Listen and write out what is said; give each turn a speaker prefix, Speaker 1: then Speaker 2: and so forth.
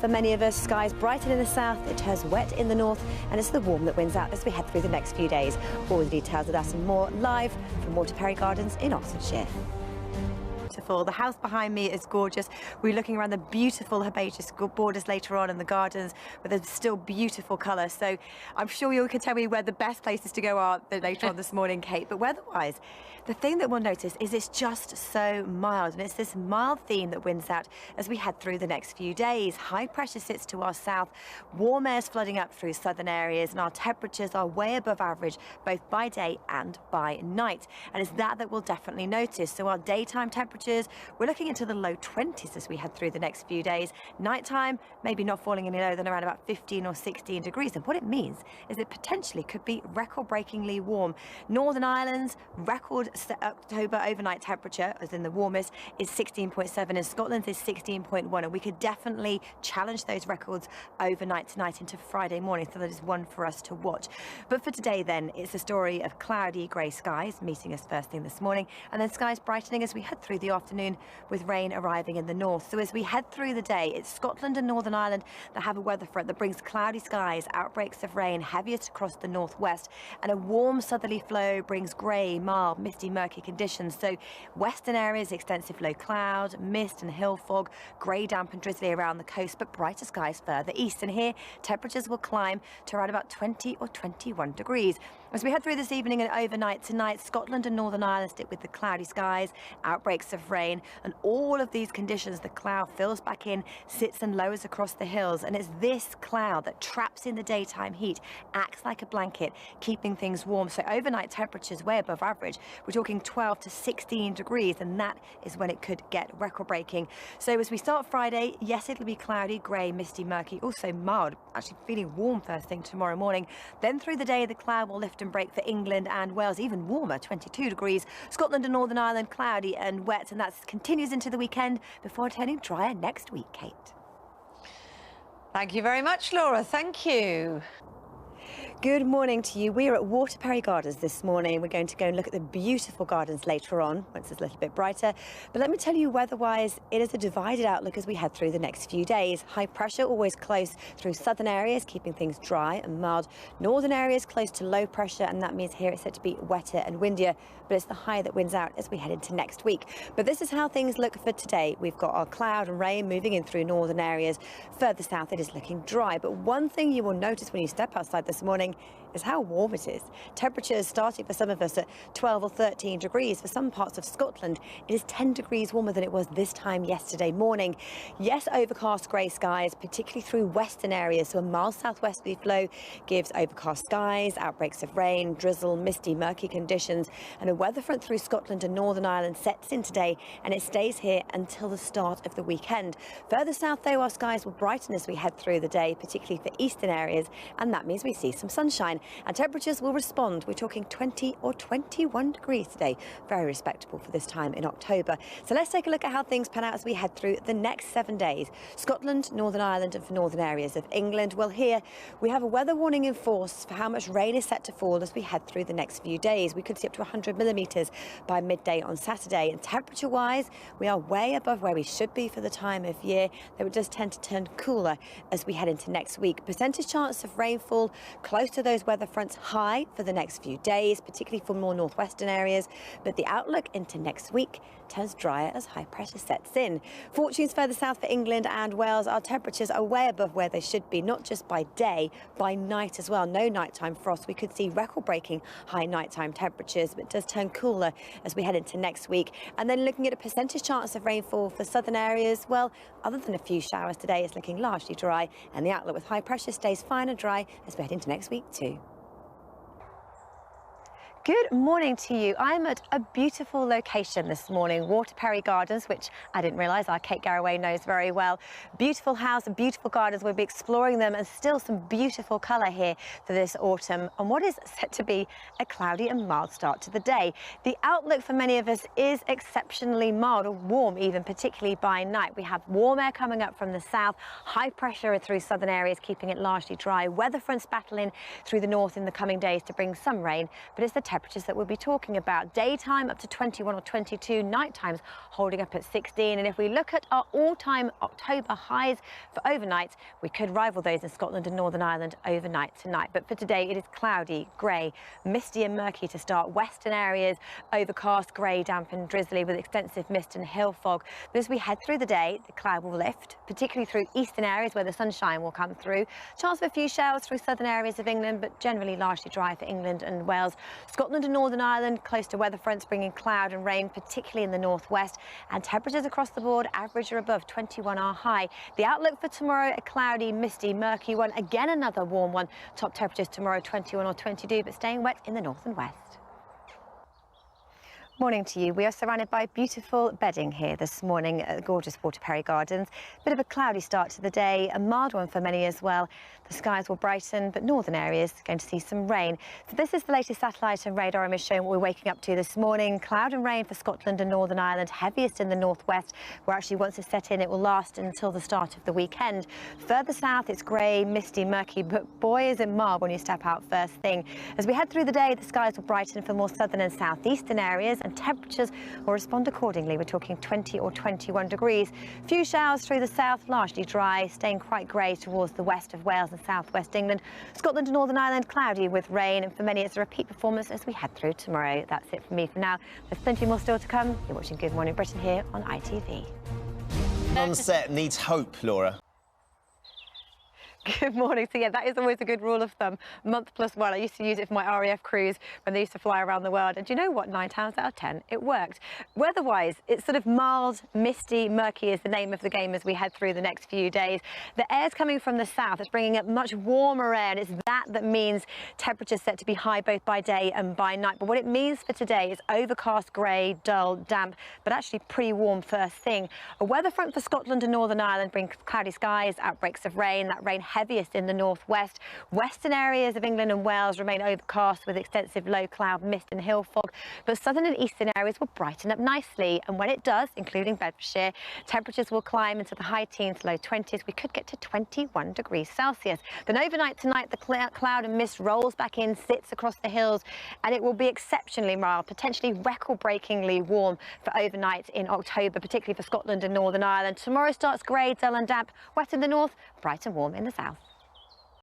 Speaker 1: For many of us, skies brighten in the south, it turns wet in the north, and it's the warm that wins out as we head through the next few days. All the details of that and more live from Water Perry Gardens in Oxfordshire. Beautiful. The house behind me is gorgeous. We're looking around the beautiful herbaceous borders later on in the gardens with a still beautiful colour. So I'm sure you can tell me where the best places to go are later on this morning, Kate. But weather-wise, the thing that we'll notice is it's just so mild, and it's this mild theme that wins out as we head through the next few days. High pressure sits to our south, warm air's flooding up through southern areas, and our temperatures are way above average both by day and by night. And it's that we'll definitely notice. So our daytime temperatures, we're looking into the low 20s as we head through the next few days. Nighttime, maybe not falling any lower than around about 15 or 16 degrees. And what it means is it potentially could be record-breakingly warm. Northern Ireland's record October overnight temperature, as in the warmest, is 16.7, and Scotland's is 16.1, and we could definitely challenge those records overnight tonight into Friday morning, so that is one for us to watch. But for today then, it's a story of cloudy grey skies meeting us first thing this morning, and then skies brightening as we head through the afternoon with rain arriving in the north. So as we head through the day, it's Scotland and Northern Ireland that have a weather front that brings cloudy skies, outbreaks of rain, heaviest across the northwest, and a warm southerly flow brings grey, mild, misty, murky conditions. So western areas, extensive low cloud, mist and hill fog, grey, damp and drizzly around the coast, but brighter skies further east. And here, temperatures will climb to around about 20 or 21 degrees. As we head through this evening and overnight tonight, Scotland and Northern Ireland stick with the cloudy skies, outbreaks of rain, and all of these conditions, the cloud fills back in, sits and lowers across the hills, and it's this cloud that traps in the daytime heat, acts like a blanket, keeping things warm. So overnight temperatures way above average. We're talking 12 to 16 degrees, and that is when it could get record-breaking. So as we start Friday, yes, it'll be cloudy, grey, misty, murky, also mild, actually feeling warm first thing tomorrow morning. Then through the day, the cloud will lift and break for England and Wales, even warmer, 22 degrees. Scotland and Northern Ireland, cloudy and wet, and that continues into the weekend before turning drier next week, Kate.
Speaker 2: Thank you very much, Laura. Thank you.
Speaker 1: Good morning to you. We are at Water Perry Gardens this morning. We're going to go and look at the beautiful gardens later on, once it's a little bit brighter. But let me tell you, weather-wise, it is a divided outlook as we head through the next few days. High pressure always close through southern areas, keeping things dry and mild. Northern areas close to low pressure, and that means here it's set to be wetter and windier. But it's the high that wins out as we head into next week. But this is how things look for today. We've got our cloud and rain moving in through northern areas. Further south, it is looking dry. But one thing you will notice when you step outside this morning is how warm it is. Temperatures starting for some of us at 12 or 13 degrees. For some parts of Scotland, it is 10 degrees warmer than it was this time yesterday morning. Yes, overcast grey skies, particularly through western areas. So a mild southwesterly flow gives overcast skies, outbreaks of rain, drizzle, misty, murky conditions. And a weather front through Scotland and Northern Ireland sets in today, and it stays here until the start of the weekend. Further south, though, our skies will brighten as we head through the day, particularly for eastern areas, and that means we see some sunshine. And temperatures will respond. We're talking 20 or 21 degrees today. Very respectable for this time in October. So let's take a look at how things pan out as we head through the next 7 days. Scotland, Northern Ireland, and for northern areas of England. Well, here we have a weather warning in force for how much rain is set to fall as we head through the next few days. We could see up to 100 millimetres by midday on Saturday. And temperature-wise, we are way above where we should be for the time of year, though it does tend to turn cooler as we head into next week. Percentage chance of rainfall close to those weather fronts high for the next few days, particularly for more northwestern areas, but the outlook into next week turns drier as high pressure sets in. Fortunes further south for England and Wales, our temperatures are way above where they should be, not just by day, by night as well. No nighttime frost. We could see record-breaking high nighttime temperatures, but it does turn cooler as we head into next week. And then looking at a percentage chance of rainfall for southern areas, well, other than a few showers today, it's looking largely dry, and the outlook with high pressure stays fine and dry as we head into next week too. Good morning to you. I'm at a beautiful location this morning, Water Perry Gardens, which I didn't realise our Kate Garraway knows very well. Beautiful house and beautiful gardens. We'll be exploring them, and still some beautiful colour here for this autumn on what is set to be a cloudy and mild start to the day. The outlook for many of us is exceptionally mild, or warm even, particularly by night. We have warm air coming up from the south, high pressure through southern areas, keeping it largely dry. Weather fronts battling through the north in the coming days to bring some rain, but it's the temperatures that we'll be talking about. Daytime up to 21 or 22, night times holding up at 16. And if we look at our all-time October highs for overnight, we could rival those in Scotland and Northern Ireland overnight tonight. But for today, it is cloudy, grey, misty and murky to start. Western areas overcast, grey, damp and drizzly with extensive mist and hill fog. But as we head through the day, the cloud will lift, particularly through eastern areas where the sunshine will come through. Chance for a few showers through southern areas of England, but generally largely dry for England and Wales. Scotland and Northern Ireland close to weather fronts bringing cloud and rain, particularly in the northwest. And temperatures across the board average or above 21 are high. The outlook for tomorrow, a cloudy, misty, murky one. Again, another warm one. Top temperatures tomorrow 21 or 22, but staying wet in the north and west. Morning to you. We are surrounded by beautiful bedding here this morning at gorgeous Waterperry Gardens. Bit of a cloudy start to the day, a mild one for many as well. The skies will brighten, but northern areas going to see some rain. So this is the latest satellite and radar image showing what we're waking up to this morning. Cloud and rain for Scotland and Northern Ireland, heaviest in the northwest, where actually once it's set in, it will last until the start of the weekend. Further south, it's grey, misty, murky, but boy, is it mild when you step out first thing. As we head through the day, the skies will brighten for more southern and southeastern areas, and temperatures will respond accordingly. We're talking 20 or 21 degrees. Few showers through the south, largely dry, staying quite grey towards the west of Wales and southwest England. Scotland and Northern Ireland cloudy with rain, and for many it's a repeat performance as we head through tomorrow. That's it from me for now. There's plenty more still to come. You're watching Good Morning Britain here on ITV.
Speaker 3: On set needs hope, Laura.
Speaker 1: Good morning. So yeah, that is always a good rule of thumb. Month plus one. I used to use it for my RAF crews when they used to fly around the world. And do you know what? 9 times out of 10, it worked. Weather-wise, it's sort of mild, misty, murky is the name of the game as we head through the next few days. The air's coming from the south. It's bringing up much warmer air, and it's that means temperatures set to be high both by day and by night. But what it means for today is overcast, grey, dull, damp, but actually pretty warm first thing. A weather front for Scotland and Northern Ireland brings cloudy skies, outbreaks of rain. That rain heaviest in the northwest. Western areas of England and Wales remain overcast with extensive low cloud, mist and hill fog, but southern and eastern areas will brighten up nicely, and when it does, including Bedfordshire, temperatures will climb into the high teens, low 20s. We could get to 21 degrees Celsius. Then overnight tonight, the cloud and mist rolls back in, sits across the hills, and it will be exceptionally mild, potentially record-breakingly warm for overnight in October, particularly for Scotland and Northern Ireland. Tomorrow starts grey, dull and damp, wet in the north, bright and warm in the south.